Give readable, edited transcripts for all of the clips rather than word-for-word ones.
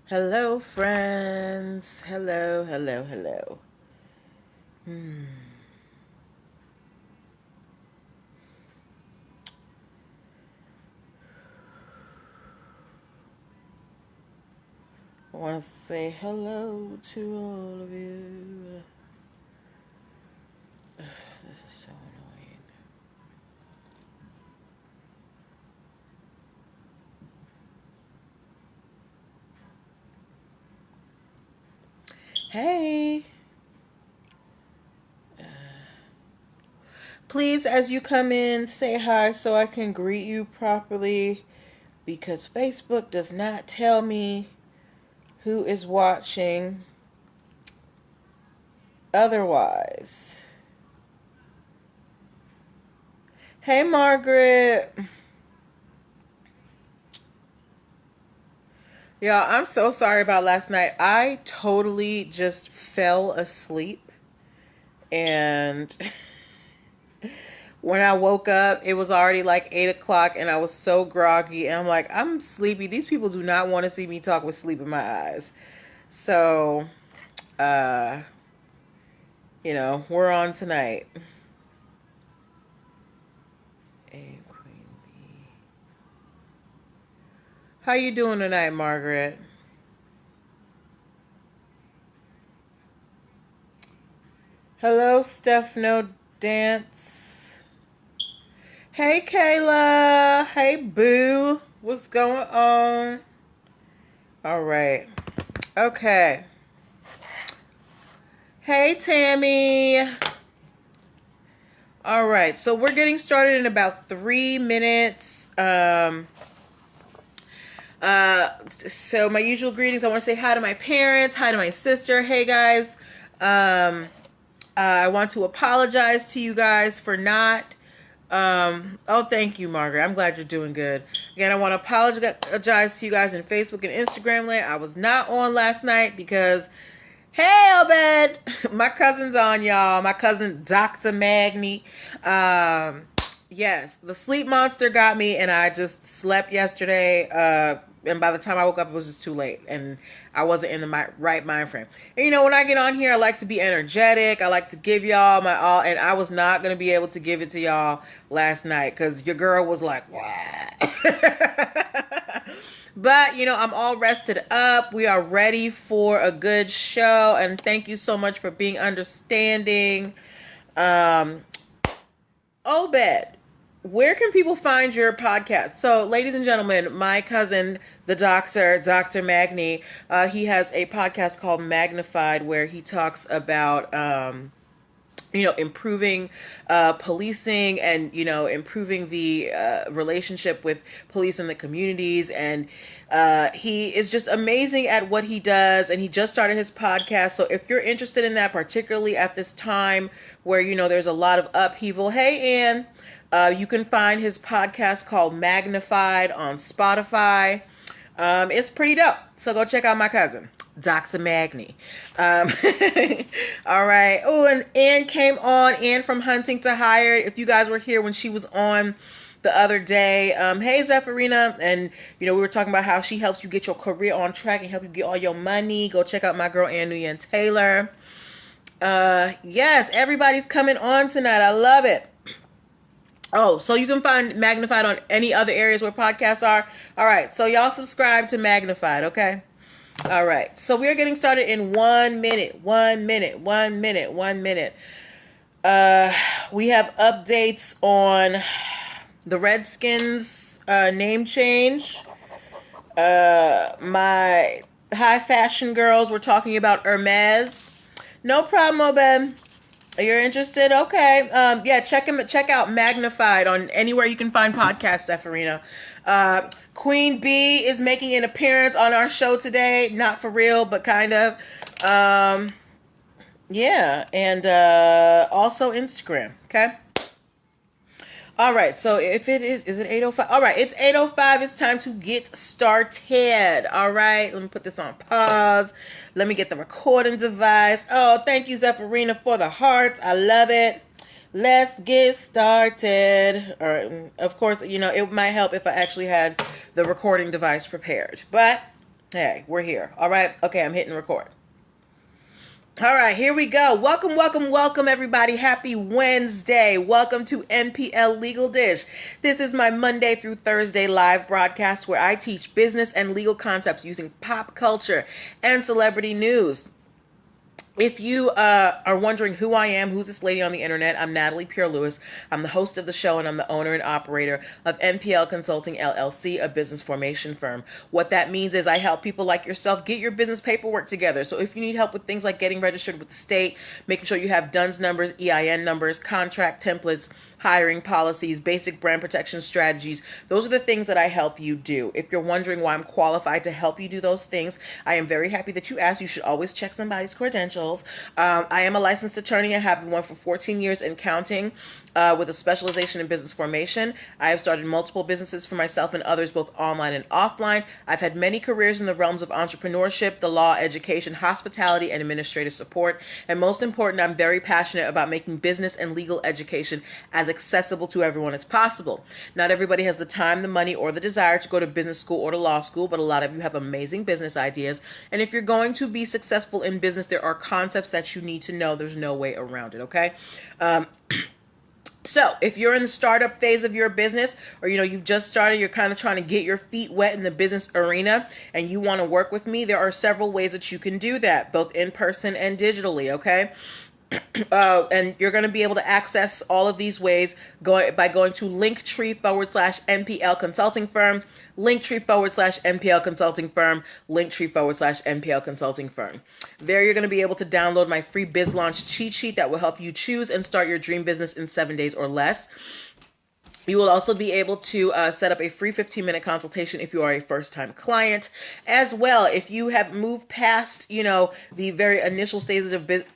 Hello, friends. Hello. I want to say hello to all of you. This is so annoying. Hey. Please, as you come in, say hi so I can greet you properly, because Facebook does not tell me who is watching otherwise. Hey, Margaret. Yeah, I'm so sorry about last night. I totally just fell asleep, and when I woke up, it was already like 8 o'clock, and I was so groggy. And I'm like, I'm sleepy. These people do not want to see me talk with sleep in my eyes. So, uh, we're on tonight. A Queen Bee. How you doing tonight, Margaret? Hello, Stefano Dance. Hey, Kayla. Hey, Boo. What's going on? All right. Okay. Hey, Tammy. All right. So we're getting started in about 3 minutes. So my usual greetings. I want to say hi to my parents. Hi to my sister. Hey, guys. I want to apologize to you guys for not. Thank you, Margaret. I'm glad you're doing good. Again, I want to apologize to you guys in Facebook and Instagram land. I was not on last night because, hey, Obed, my cousin's on, y'all. My cousin, Dr. Magni. Yes, the sleep monster got me, and I just slept yesterday. And by the time I woke up, it was just too late, and I wasn't in the right mind frame. And when I get on here, I like to be energetic. I like to give y'all my all, and I was not going to be able to give it to y'all last night because your girl was like, but I'm all rested up. We are ready for a good show, and thank you so much for being understanding. Obed, where can people find your podcast? So, ladies and gentlemen, my cousin, the doctor, Dr. Magni, he has a podcast called Magnified where he talks about, improving policing and, improving the relationship with police in the communities. And he is just amazing at what he does. And he just started his podcast. So if you're interested in that, particularly at this time where, there's a lot of upheaval, hey, Ann. You can find his podcast called Magnified on Spotify. It's pretty dope. So go check out my cousin, Dr. Magni. All right. Oh, and Ann came on. Ann from Hunting to Hired. If you guys were here when she was on the other day. Hey, Zephyrina. And, we were talking about how she helps you get your career on track and help you get all your money. Go check out my girl, Ann Nguyen Taylor. Yes, everybody's coming on tonight. I love it. Oh, so you can find Magnified on any other areas where podcasts are. All right, so y'all subscribe to Magnified, okay? All right, so we are getting started in 1 minute. 1 minute. We have updates on the Redskins name change. My high fashion girls were talking about Hermes. No problem, Obed. You're interested? Okay. Check out Magnified on anywhere you can find podcasts, Zephyrina. Queen Bee is making an appearance on our show today. Not for real, but kind of. And also Instagram. Okay. All right. So if it is it 8:05? All right. It's 8:05. It's time to get started. All right. Let me put this on pause. Let me get the recording device. Oh, thank you, Zephyrina, for the hearts. I love it. Let's get started. All right. Of course, it might help if I actually had the recording device prepared. But Hey, we're here. All right. Okay, I'm hitting record. All right, here we go. Welcome, welcome, welcome, everybody. Happy Wednesday. Welcome to NPL Legal Dish. This is my Monday through Thursday live broadcast where I teach business and legal concepts using pop culture and celebrity news. If you are wondering who I am, who's this lady on the internet, I'm Natalie Pure Lewis. I'm the host of the show and I'm the owner and operator of NPL Consulting LLC, a business formation firm. What that means is I help people like yourself get your business paperwork together. So if you need help with things like getting registered with the state, making sure you have DUNS numbers, EIN numbers, contract templates, hiring policies, basic brand protection strategies. Those are the things that I help you do. If you're wondering why I'm qualified to help you do those things, I am very happy that you asked. You should always check somebody's credentials. I am a licensed attorney. I have been one for 14 years and counting. With a specialization in business formation. I have started multiple businesses for myself and others, both online and offline. I've had many careers in the realms of entrepreneurship, the law, education, hospitality, and administrative support. And most important, I'm very passionate about making business and legal education as accessible to everyone as possible. Not everybody has the time, the money, or the desire to go to business school or to law school, but a lot of you have amazing business ideas. And if you're going to be successful in business, there are concepts that you need to know. There's no way around it, okay? So if you're in the startup phase of your business or, you've just started, you're kind of trying to get your feet wet in the business arena and you want to work with me, there are several ways that you can do that, both in person and digitally, okay? And you're going to be able to access all of these ways by going to linktr.ee/NPL Consulting Firm, linktr.ee/NPL Consulting Firm, linktr.ee/NPL Consulting Firm. There you're going to be able to download my free biz launch cheat sheet that will help you choose and start your dream business in 7 days or less. You will also be able to set up a free 15-minute consultation if you are a first-time client. As well, if you have moved past, the very initial stages of business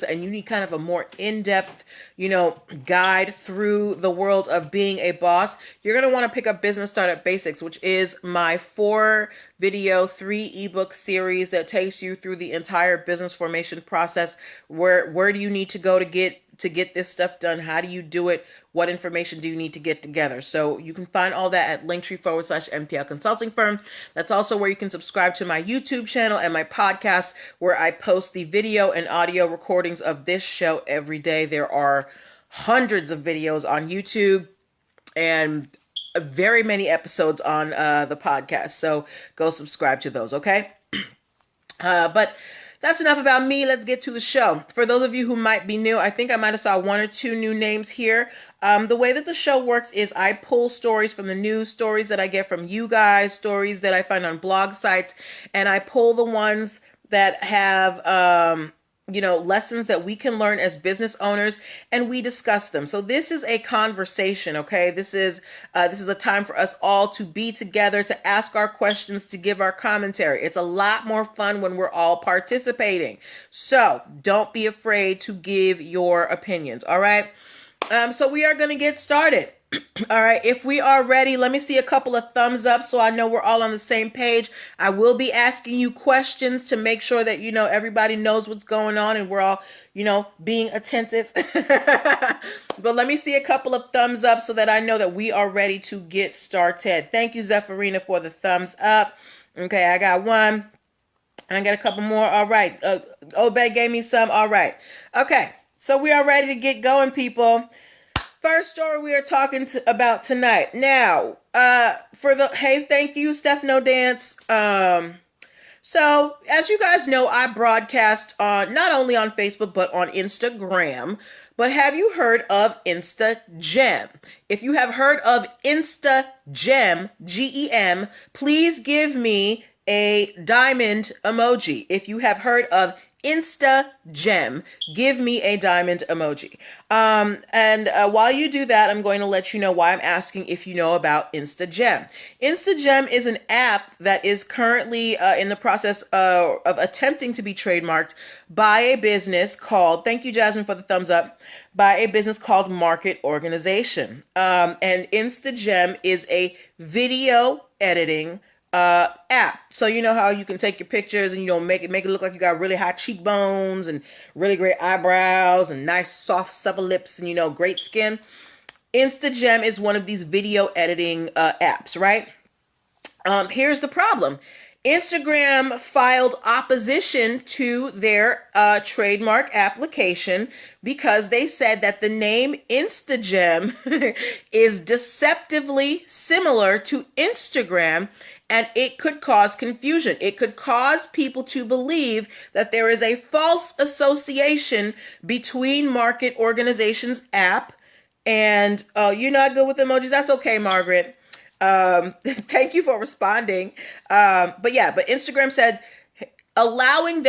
and you need kind of a more in-depth, guide through the world of being a boss, you're going to want to pick up Business Startup Basics, which is my 4-video, 3 ebook series that takes you through the entire business formation process. Where do you need to go to get this stuff done? How do you do it? What information do you need to get together? So you can find all that at linktr.ee/NPL Consulting Firm. That's also where you can subscribe to my YouTube channel and my podcast where I post the video and audio recordings of this show every day. There are hundreds of videos on YouTube and very many episodes on the podcast. So go subscribe to those, okay? But that's enough about me. Let's get to the show. For those of you who might be new, I think I might have saw 1 or 2 new names here. The way that the show works is I pull stories from the news, stories that I get from you guys, stories that I find on blog sites, and I pull the ones that have, lessons that we can learn as business owners, and we discuss them. So this is a conversation, okay? This is a time for us all to be together, to ask our questions, to give our commentary. It's a lot more fun when we're all participating. So don't be afraid to give your opinions, all right? So we are going to get started. All right, if we are ready, let me see a couple of thumbs up so I know we're all on the same page. I will be asking you questions to make sure that, everybody knows what's going on and we're all, being attentive. But let me see a couple of thumbs up so that I know that we are ready to get started. Thank you, Zephyrina, for the thumbs up. Okay, I got one. I got a couple more. All right. Obed gave me some. All right. Okay, so we are ready to get going, people. First story we are talking about tonight. Now, thank you, Stefano Dance. So, as you guys know, I broadcast not only on Facebook, but on Instagram. But have you heard of InstaGem? If you have heard of InstaGem, Gem, please give me a diamond emoji. If you have heard of InstaGem, give me a diamond emoji. While you do that, I'm going to let you know why I'm asking if you know about InstaGem. InstaGem is an app that is currently in the process of attempting to be trademarked by a business called, thank you, Jasmine, for the thumbs up, by a business called Market Organization. And InstaGem is a video editing app. So you know how you can take your pictures and make it look like you got really high cheekbones and really great eyebrows and nice soft supple lips and great skin. InstaGem is one of these video editing apps, right? Here's the problem. Instagram filed opposition to their trademark application because they said that the name Instagem is deceptively similar to Instagram, and it could cause confusion. It could cause people to believe that there is a false association between Market Organization's app and, oh, you're not good with emojis? That's okay, Margaret. Thank you for responding. But Instagram said allowing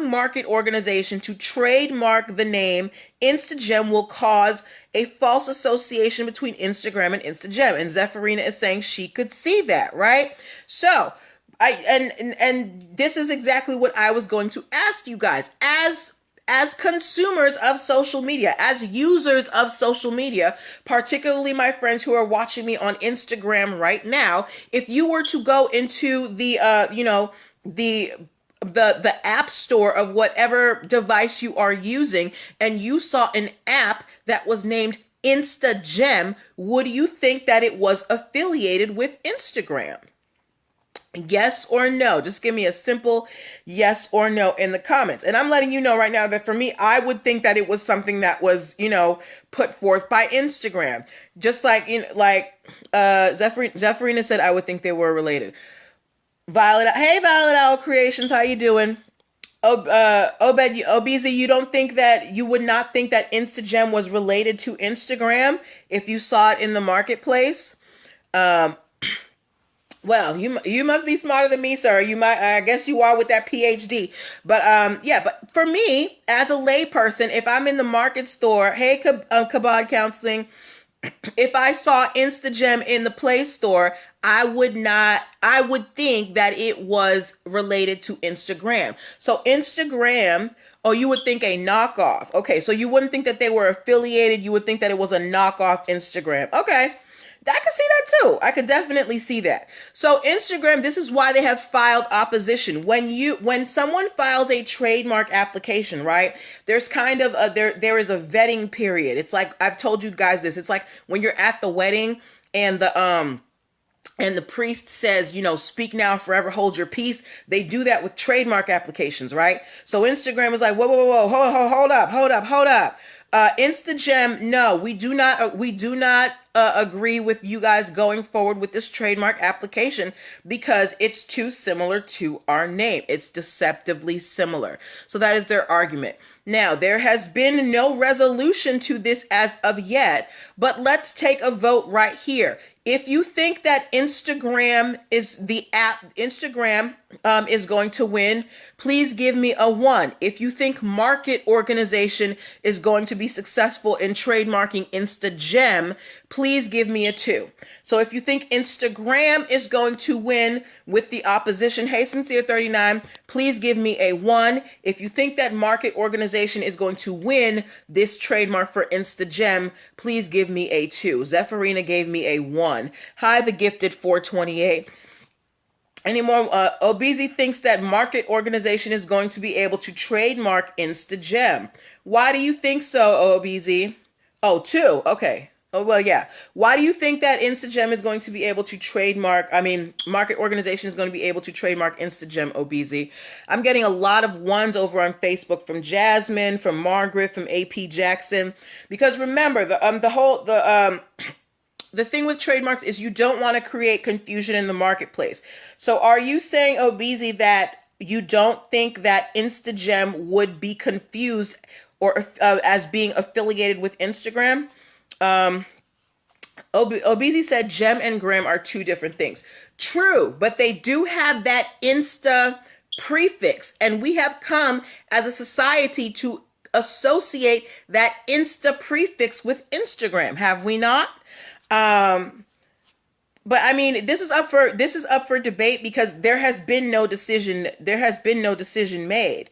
Market Organization to trademark the name Instagem will cause a false association between Instagram and Instagem. And Zephyrina is saying she could see that, right? So and this is exactly what I was going to ask you guys as consumers of social media, as users of social media, particularly my friends who are watching me on Instagram right now. If you were to go into the app store of whatever device you are using and you saw an app that was named Instagem, would you think that it was affiliated with Instagram? Yes or no? Just give me a simple yes or no in the comments. And I'm letting you know right now that for me, I would think that it was something that was, put forth by Instagram. Just like, Zephyrina said, I would think they were related. Hey, Violet Owl Creations, how you doing? Obizi, you would not think that Instagem was related to Instagram if you saw it in the marketplace? Well, you must be smarter than me, sir. I guess you are with that PhD. But but for me, as a layperson, if I'm in the market store, hey, Kabod Counseling, if I saw Instagem in the Play Store, I would think that it was related to Instagram. So Instagram, you would think a knockoff. Okay, so you wouldn't think that they were affiliated. You would think that it was a knockoff Instagram. Okay. I could see that too. I could definitely see that. So Instagram, this is why they have filed opposition. When someone files a trademark application, right? There's kind of there is a vetting period. It's like, I've told you guys this. It's like when you're at the wedding and the priest says, speak now, forever hold your peace. They do that with trademark applications, right? So Instagram is like, whoa, hold up. Instagem, no, we do not agree with you guys going forward with this trademark application because it's too similar to our name. It's deceptively similar. So that is their argument. Now, there has been no resolution to this as of yet, but let's take a vote right here. If you think that Instagram is going to win, please give me a 1. If you think Market Organization is going to be successful in trademarking Instagem, please give me a 2. So if you think Instagram is going to win with the opposition, hey, Sincere39, please give me a 1. If you think that Market Organization is going to win this trademark for Instagem, please give me a 2. Zephyrina gave me a 1. Hi, the gifted 428. Anymore, Obizi thinks that Market Organization is going to be able to trademark Instagem. Why do you think so, Obizi? Oh, 2. Okay. Oh, well, yeah. Why do you think that Instagem is going to be able to Market Organization is going to be able to trademark Instagem, Obizi? I'm getting a lot of 1s over on Facebook from Jasmine, from Margaret, from AP Jackson. Because remember, the thing with trademarks is you don't want to create confusion in the marketplace. So are you saying, Obizi, that you don't think that Instagem would be confused or as being affiliated with Instagram? Obizi said gem and gram are 2 different things. True, but they do have that Insta prefix, and we have come as a society to associate that Insta prefix with Instagram, have we not? But I mean, this is up for debate because there has been no decision made.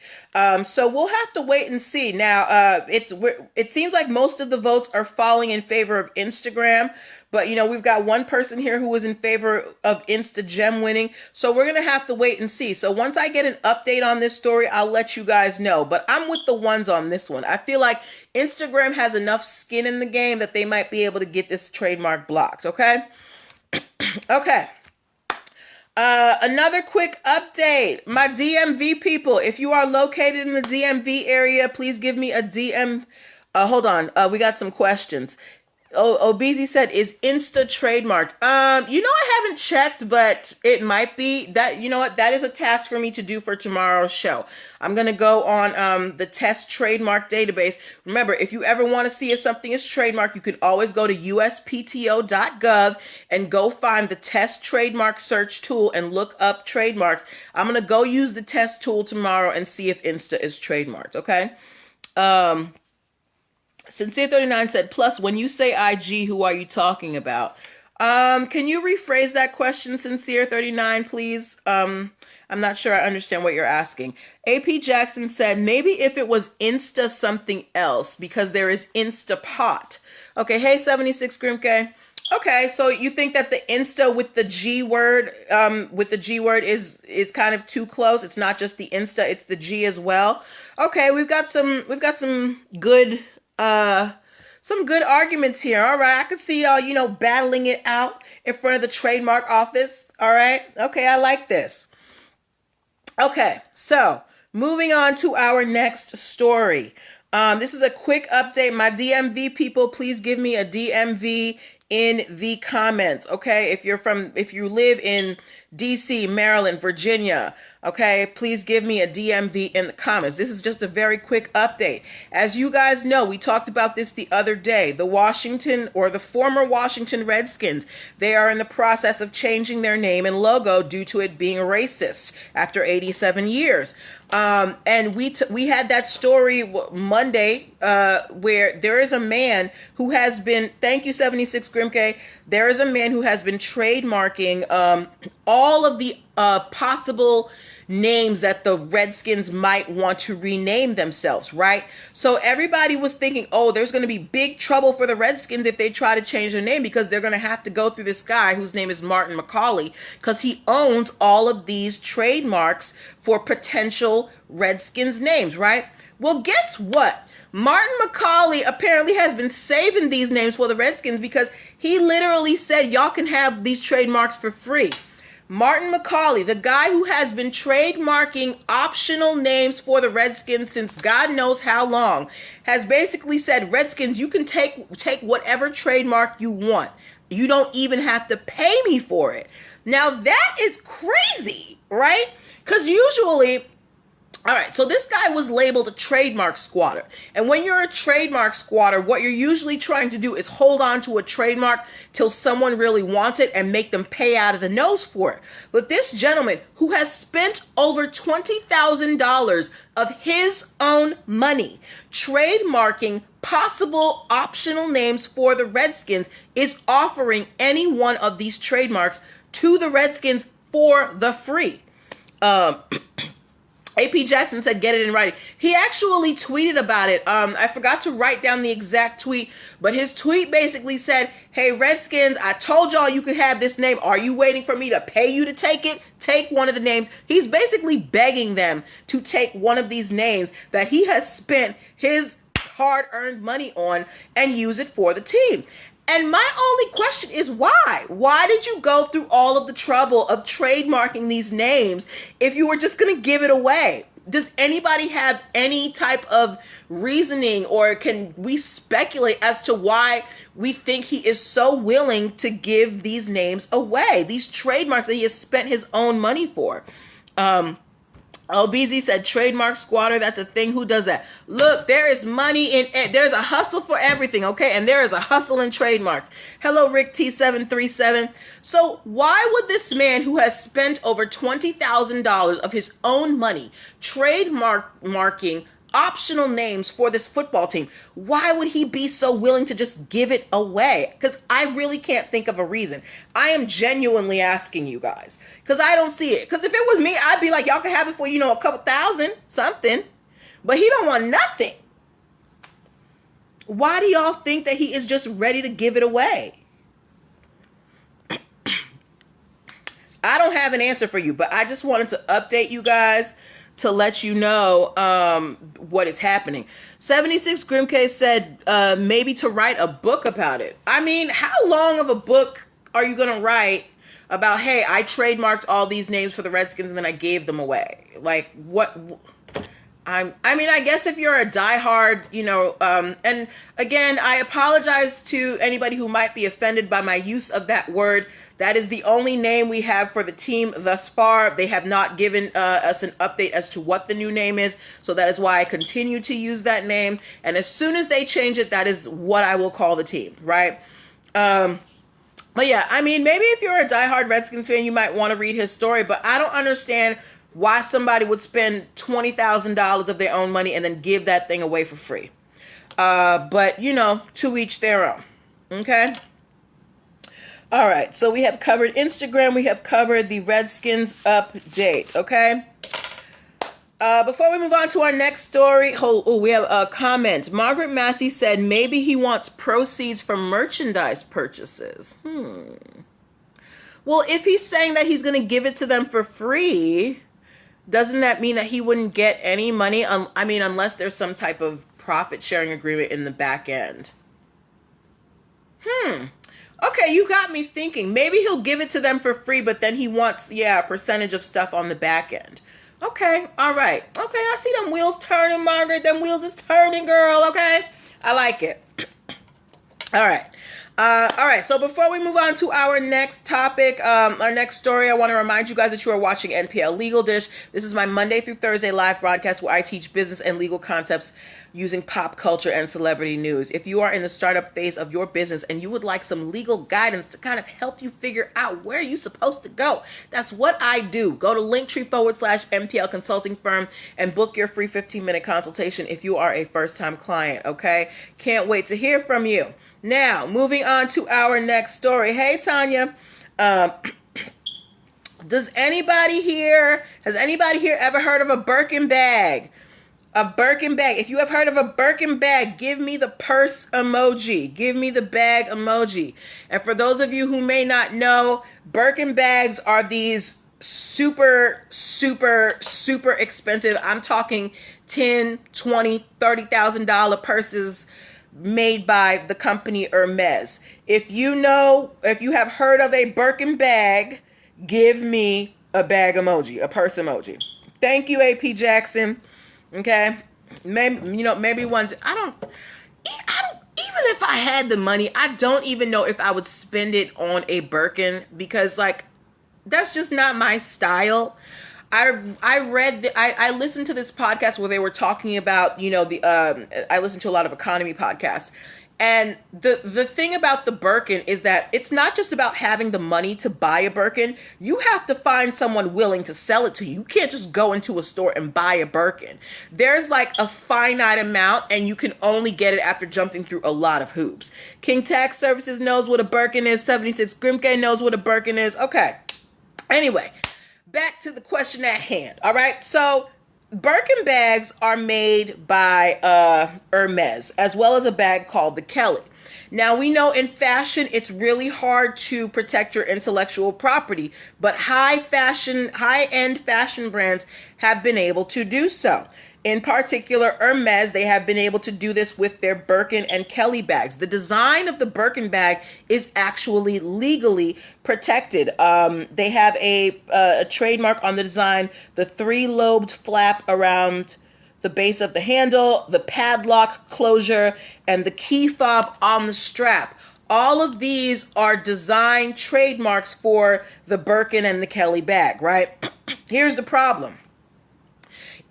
So we'll have to wait and see. Now, it seems like most of the votes are falling in favor of Instagram, but we've got one person here who was in favor of Instagem winning. So we're gonna have to wait and see. So once I get an update on this story, I'll let you guys know. But I'm with the 1s on this one. I feel like Instagram has enough skin in the game that they might be able to get this trademark blocked. Okay. Okay. Another quick update. My DMV people, if you are located in the DMV area, please give me a DM. Hold on. We got some questions. Obeezy said, is Insta trademarked? I haven't checked, but it might be. That, you know what? That is a task for me to do for tomorrow's show. I'm going to go on the test trademark database. Remember, if you ever want to see if something is trademarked, you can always go to uspto.gov and go find the test trademark search tool and look up trademarks. I'm going to go use the test tool tomorrow and see if Insta is trademarked, okay? Sincere39 said, plus, when you say IG, who are you talking about? Can you rephrase that question, Sincere39, please? I'm not sure I understand what you're asking. AP Jackson said, maybe if it was Insta something else, because there is Instapot. Okay, hey, 76 Grimke. Okay, so you think that the Insta with the G word, is kind of too close. It's not just the Insta, it's the G as well. Okay, we've got some good arguments here. All right. I could see y'all, battling it out in front of the trademark office. All right. Okay. I like this. Okay. So moving on to our next story. This is a quick update. My DMV people, please give me a DMV in the comments. Okay. If you live in DC, Maryland, Virginia, okay, please give me a DMV in the comments. This is just a very quick update. As you guys know, we talked about this the other day. The former Washington Redskins, they are in the process of changing their name and logo due to it being racist after 87 years. And we had that story Monday where there is a man who has been, thank you 76 Grimke, there is a man who has been trademarking all of the possible names that the Redskins might want to rename themselves, right? So everybody was thinking, oh, there's going to be big trouble for the Redskins if they try to change their name, because they're going to have to go through this guy whose name is Martin McCauley, because he owns all of these trademarks for potential Redskins names, right? Well, guess what? Martin McCauley apparently has been saving these names for the Redskins because he literally said, y'all can have these trademarks for free. Martin McCauley, the guy who has been trademarking optional names for the Redskins since God knows how long, has basically said, Redskins, you can take whatever trademark you want. You don't even have to pay me for it. Now that is crazy, right? Because usually, all right, so this guy was labeled a trademark squatter. And when you're a trademark squatter, what you're usually trying to do is hold on to a trademark till someone really wants it and make them pay out of the nose for it. But this gentleman, who has spent over $20,000 of his own money trademarking possible optional names for the Redskins, is offering any one of these trademarks to the Redskins for the free. AP Jackson said, get it in writing. He actually tweeted about it. I forgot to write down the exact tweet, but his tweet basically said, hey, Redskins, I told y'all you could have this name. Are you waiting for me to pay you to take it? Take one of the names. He's basically begging them to take one of these names that he has spent his hard-earned money on and use it for the team. And my only question is why? Why did you go through all of the trouble of trademarking these names if you were just going to give it away? Does anybody have any type of reasoning, or can we speculate as to why we think he is so willing to give these names away, these trademarks that he has spent his own money for? OBZ said, trademark squatter, that's a thing. Who does that? Look, there is money in it. There's a hustle for everything, okay? And there is a hustle in trademarks. Hello, Rick T737. So why would this man who has spent over $20,000 of his own money trademarking optional names for this football team, why would he be so willing to just give it away? Because I really can't think of a reason. I am genuinely asking you guys, because I don't see it. Because if it was me, I'd be like, y'all can have it for, a couple thousand, something. But he don't want nothing. Why do y'all think that he is just ready to give it away? I don't have an answer for you, but I just wanted to update you guys to let you know what is happening. 76 Grimke said maybe to write a book about it. I mean, how long of a book are you going to write about, hey, I trademarked all these names for the Redskins and then I gave them away. Like, what? I guess if you're a diehard, and again, I apologize to anybody who might be offended by my use of that word. That is the only name we have for the team thus far. They have not given us an update as to what the new name is, so that is why I continue to use that name. And as soon as they change it, that is what I will call the team, right? But yeah, maybe if you're a diehard Redskins fan, you might want to read his story, but I don't understand why somebody would spend $20,000 of their own money and then give that thing away for free. But, to each their own. Okay? All right, so we have covered Instagram. We have covered the Redskins update. Okay? Before we move on to our next story, we have a comment. Margaret Massey said maybe he wants proceeds from merchandise purchases. Well, if he's saying that he's going to give it to them for free, doesn't that mean that he wouldn't get any money? Unless there's some type of profit sharing agreement in the back end. Okay, you got me thinking. Maybe he'll give it to them for free, but then he wants, a percentage of stuff on the back end. Okay, all right. Okay, I see them wheels turning, Margaret. Them wheels is turning, girl, okay? I like it. All right. So before we move on to our next topic, our next story, I want to remind you guys that you are watching NPL Legal Dish. This is my Monday through Thursday live broadcast where I teach business and legal concepts using pop culture and celebrity news. If you are in the startup phase of your business and you would like some legal guidance to kind of help you figure out where you're supposed to go, that's what I do. Go to linktr.ee/NPL Consulting Firm and book your free 15-minute consultation if you are a first-time client, okay? Can't wait to hear from you. Now, moving on to our next story. Hey, Tanya. Has anybody here ever heard of a Birkin bag? A Birkin bag. If you have heard of a Birkin bag, give me the purse emoji. Give me the bag emoji. And for those of you who may not know, Birkin bags are these super, super, super expensive. I'm talking $10,000, $20,000, $30,000 purses made by the company Hermes. If you have heard of a Birkin bag, give me a bag emoji, a purse emoji. Thank you, AP Jackson. Okay, maybe one. I don't. Even if I had the money, I don't even know if I would spend it on a Birkin because, that's just not my style. I listened to this podcast where they were talking about, I listen to a lot of economy podcasts. And the thing about the Birkin is that it's not just about having the money to buy a Birkin. You have to find someone willing to sell it to you. You can't just go into a store and buy a Birkin. There's a finite amount and you can only get it after jumping through a lot of hoops. King Tax Services knows what a Birkin is. 76 Grimke knows what a Birkin is. Okay. Anyway, back to the question at hand. All right. So Birkin bags are made by Hermes, as well as a bag called the Kelly. Now, we know in fashion, it's really hard to protect your intellectual property, but high-end fashion brands have been able to do so. In particular, Hermes, they have been able to do this with their Birkin and Kelly bags. The design of the Birkin bag is actually legally protected. They have a trademark on the design, the 3-lobed flap around the base of the handle, the padlock closure, and the key fob on the strap. All of these are design trademarks for the Birkin and the Kelly bag, right? Here's the problem.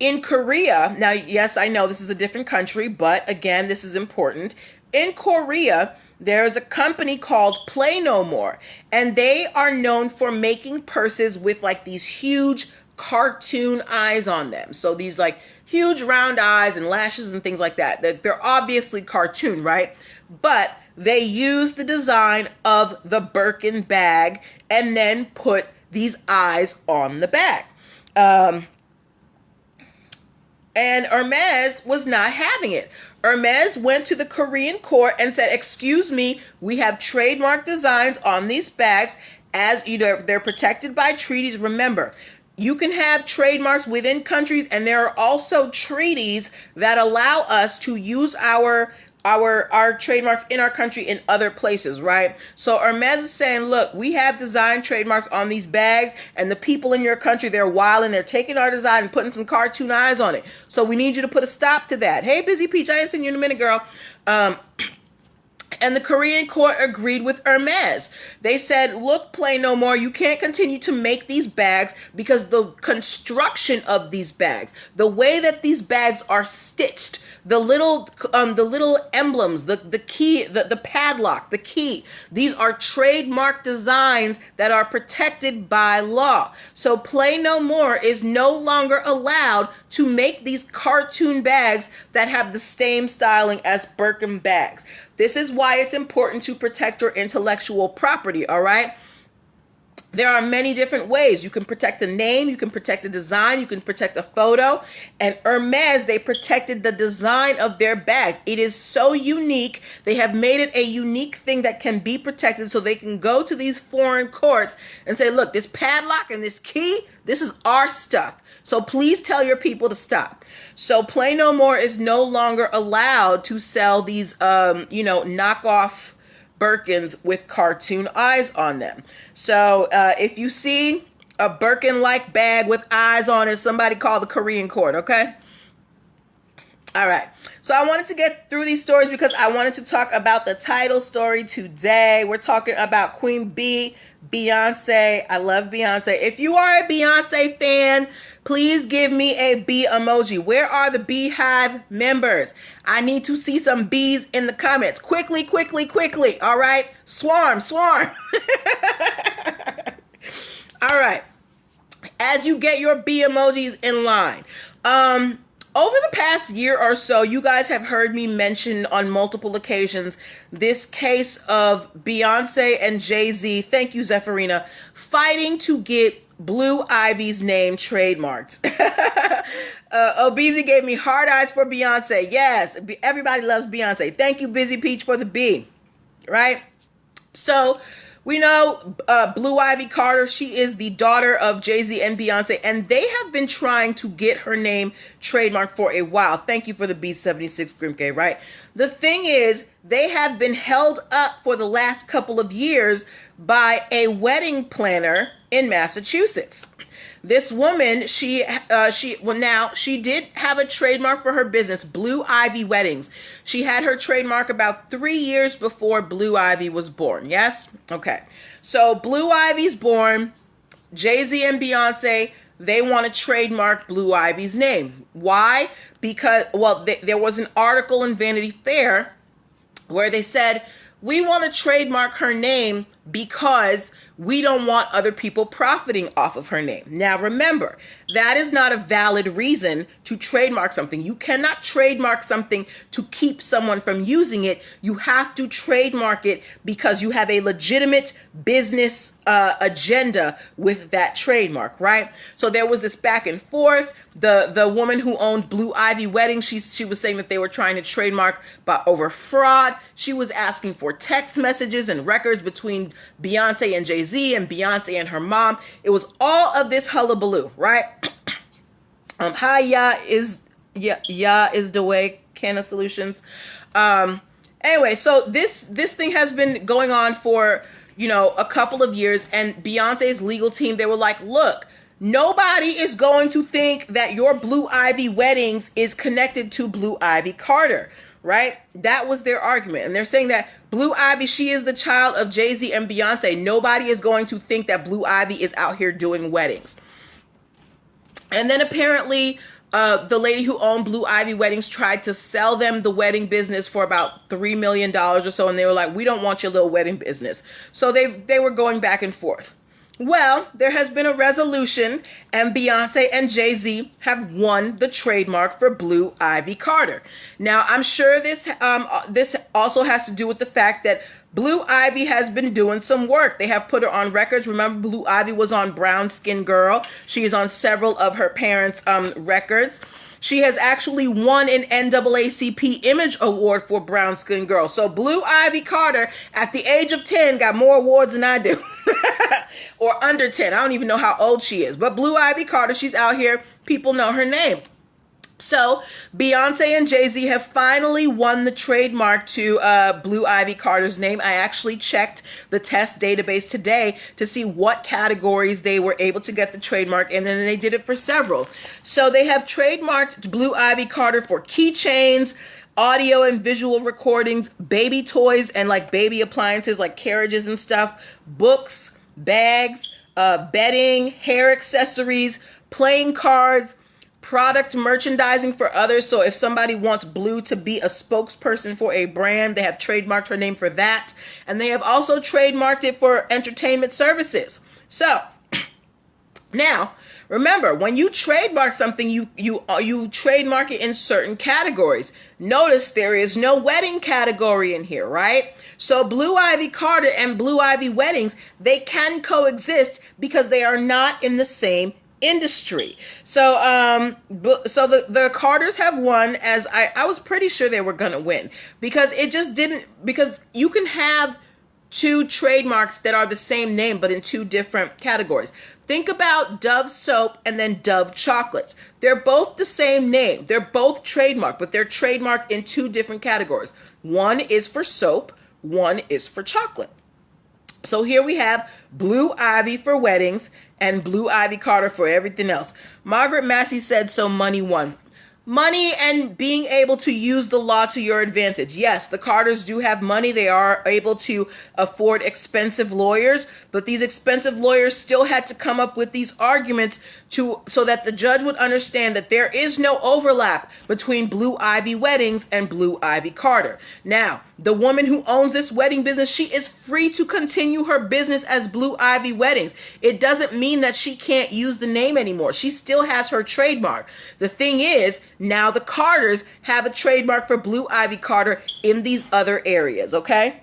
In Korea, now, yes, I know this is a different country, but again, this is important. In Korea, there is a company called Play No More, and they are known for making purses with these huge cartoon eyes on them. So these huge round eyes and lashes and things like that. They're obviously cartoon, right? But they use the design of the Birkin bag and then put these eyes on the bag. And Hermes was not having it. Hermes went to the Korean court and said, excuse me, we have trademark designs on these bags as they're protected by treaties. Remember, you can have trademarks within countries, and there are also treaties that allow us to use our our trademarks in our country in other places, right? So Hermes is saying, look, we have design trademarks on these bags, and the people in your country, they're wild and they're taking our design and putting some cartoon eyes on it. So we need you to put a stop to that. Hey, Busy Peach, I ain't seen you in a minute, girl. And the Korean court agreed with Hermes. They said, look, Play No More, you can't continue to make these bags because the construction of these bags, the way that these bags are stitched, the little emblems, the key, the padlock, the key, these are trademark designs that are protected by law. So Play No More is no longer allowed to make these cartoon bags that have the same styling as Birkin bags. This is why it's important to protect your intellectual property, all right? There are many different ways. You can protect a name, you can protect a design, you can protect a photo. And Hermes, they protected the design of their bags. It is so unique. They have made it a unique thing that can be protected, so they can go to these foreign courts and say, look, this padlock and this key, this is our stuff. So please tell your people to stop. So Play No More is no longer allowed to sell these, knockoff Birkins with cartoon eyes on them. So if you see a Birkin-like bag with eyes on it, somebody call the Korean court, okay? All right. So I wanted to get through these stories because I wanted to talk about the title story today. We're talking about Queen B, Beyonce. I love Beyonce. If you are a Beyonce fan, please give me a bee emoji. Where are the Beehive members? I need to see some bees in the comments. Quickly, quickly, quickly. All right. Swarm, swarm. All right. As you get your bee emojis in line. Over the past year or so, you guys have heard me mention on multiple occasions this case of Beyonce and Jay-Z, thank you, Zephyrina, fighting to get Blue Ivy's name trademarked. Obeezy gave me hard eyes for Beyonce. Yes, everybody loves Beyonce. Thank you, Busy Peach, for the B. Right? So we know Blue Ivy Carter, she is the daughter of Jay-Z and Beyonce, and they have been trying to get her name trademarked for a while. Thank you for the B76, Grimke, right? The thing is, they have been held up for the last couple of years by a wedding planner in Massachusetts. This woman, she did have a trademark for her business, Blue Ivy Weddings. She had her trademark about 3 years before Blue Ivy was born. Yes? Okay. So Blue Ivy's born. Jay-Z and Beyonce, they want to trademark Blue Ivy's name. Why? Because, there was an article in Vanity Fair where they said, we want to trademark her name because we don't want other people profiting off of her name. Now, remember, that is not a valid reason to trademark something. You cannot trademark something to keep someone from using it. You have to trademark it because you have a legitimate business agenda with that trademark, right? So there was this back and forth. The woman who owned Blue Ivy Weddings, she was saying that they were trying to trademark over fraud. She was asking for text messages and records between Beyonce and Jay-Z and Beyonce and her mom. It was all of this hullabaloo, right? Hi, Ya is the way, Canna Solutions. Anyway, so this thing has been going on for, a couple of years, and Beyonce's legal team, they were like, look, nobody is going to think that your Blue Ivy Weddings is connected to Blue Ivy Carter, right? That was their argument. And they're saying that Blue Ivy, she is the child of Jay-Z and Beyonce. Nobody is going to think that Blue Ivy is out here doing weddings. And then apparently the lady who owned Blue Ivy Weddings tried to sell them the wedding business for about $3 million or so. And they were like, we don't want your little wedding business. So they were going back and forth. Well, there has been a resolution, and Beyonce and Jay-Z have won the trademark for Blue Ivy Carter. Now, I'm sure this also has to do with the fact that Blue Ivy has been doing some work. They have put her on records. Remember, Blue Ivy was on Brown Skin Girl. She is on several of her parents' records. She has actually won an NAACP Image Award for Brown Skin Girl. So Blue Ivy Carter, at the age of 10, got more awards than I do. Or under 10. I don't even know how old she is. But Blue Ivy Carter, she's out here. People know her name. So Beyonce and Jay-Z have finally won the trademark to Blue Ivy Carter's name. I actually checked the test database today to see what categories they were able to get the trademark in, and they did it for several. So they have trademarked Blue Ivy Carter for keychains, audio and visual recordings, baby toys and like baby appliances like carriages and stuff, books, bags, bedding, hair accessories, playing cards, product merchandising for others. So if somebody wants Blue to be a spokesperson for a brand, they have trademarked her name for that. And they have also trademarked it for entertainment services. So now, remember, when you trademark something, you trademark it in certain categories. Notice there is no wedding category in here, right? So Blue Ivy Carter and Blue Ivy Weddings, they can coexist because they are not in the same industry. So the Carters have won, as I was pretty sure they were going to win, because it just didn't, because you can have two trademarks that are the same name but in two different categories. Think about Dove soap and then Dove chocolates. They're both the same name. They're both trademarked, but they're trademarked in two different categories. One is for soap, one is for chocolate. So here we have Blue Ivy for weddings and Blue Ivy Carter for everything else. Margaret Massey said, so money won. Money and being able to use the law to your advantage. Yes, the Carters do have money. They are able to afford expensive lawyers, but these expensive lawyers still had to come up with these arguments so that the judge would understand that there is no overlap between Blue Ivy Weddings and Blue Ivy Carter. Now, the woman who owns this wedding business, she is free to continue her business as Blue Ivy Weddings. It doesn't mean that she can't use the name anymore. She still has her trademark. The thing is, now the Carters have a trademark for Blue Ivy Carter in these other areas, okay?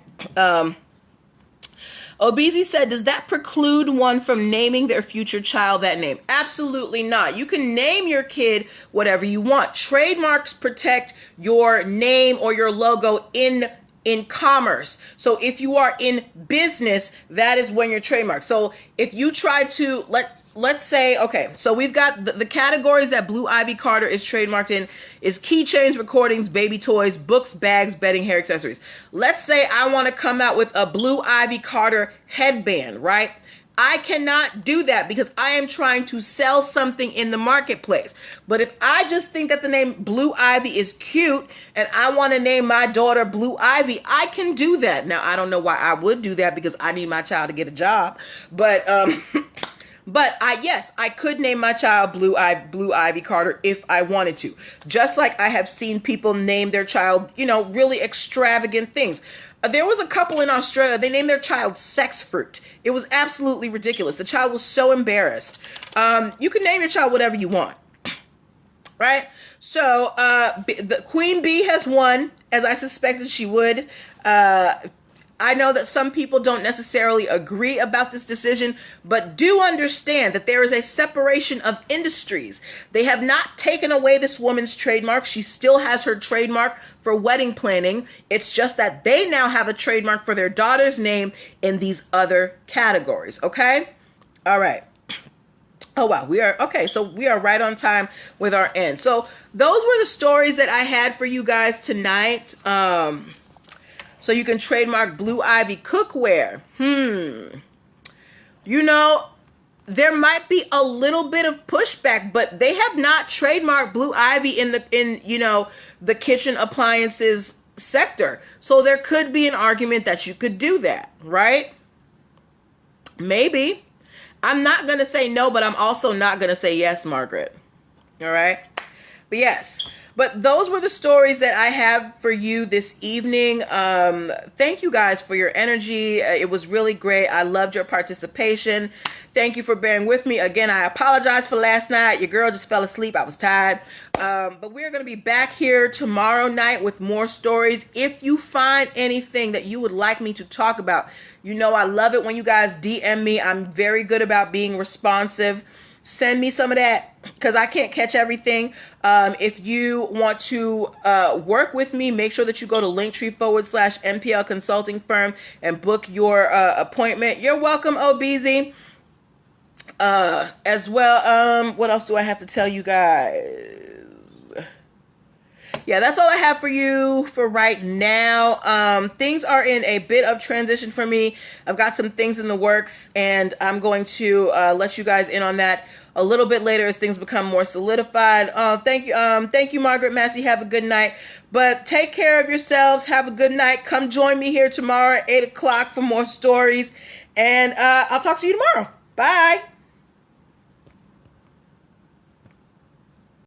Obeezy said, does that preclude one from naming their future child that name? Absolutely not. You can name your kid whatever you want. Trademarks protect your name or your logo in commerce. So if you are in business, that is when you're trademarked. So if you try to, let's say, okay, so we've got the categories that Blue Ivy Carter is trademarked in is keychains, recordings, baby toys, books, bags, bedding, hair accessories. Let's say I want to come out with a Blue Ivy Carter headband, right? I cannot do that because I am trying to sell something in the marketplace. But if I just think that the name Blue Ivy is cute and I want to name my daughter Blue Ivy, I can do that. Now, I don't know why I would do that because I need my child to get a job. But I could name my child Blue Ivy Carter if I wanted to. Just like I have seen people name their child, really extravagant things. There was a couple in Australia, they named their child Sex Fruit. It was absolutely ridiculous. The child was so embarrassed. You can name your child whatever you want, right? So the Queen Bee has won, as I suspected she would. I know that some people don't necessarily agree about this decision, but do understand that there is a separation of industries. They have not taken away this woman's trademark. She still has her trademark for wedding planning. It's just that they now have a trademark for their daughter's name in these other categories. Okay? All right. Oh, wow. So we are right on time with our end. So those were the stories that I had for you guys tonight. So you can trademark Blue Ivy cookware. There might be a little bit of pushback, but they have not trademarked Blue Ivy in the kitchen appliances sector. So there could be an argument that you could do that, right? Maybe. I'm not going to say no, but I'm also not going to say yes, Margaret. All right? But yes. But those were the stories that I have for you this evening. Thank you guys for your energy. It was really great. I loved your participation. Thank you for bearing with me. Again, I apologize for last night. Your girl just fell asleep. I was tired. But we're going to be back here tomorrow night with more stories. If you find anything that you would like me to talk about, I love it when you guys DM me. I'm very good about being responsive. Send me some of that because I can't catch everything. If you want to work with me, make sure that you go to linktr.ee/nplconsultingfirm and book your appointment. You're welcome, Obeezy. As well, what else do I have to tell you guys? yeah, that's all I have for you for right now. Things are in a bit of transition for me. I've got some things in the works, and I'm going to let you guys in on that a little bit later as things become more solidified. Thank you, Margaret Massey. Have a good night. But take care of yourselves. Have a good night. Come join me here tomorrow at 8 o'clock for more stories. And I'll talk to you tomorrow. Bye.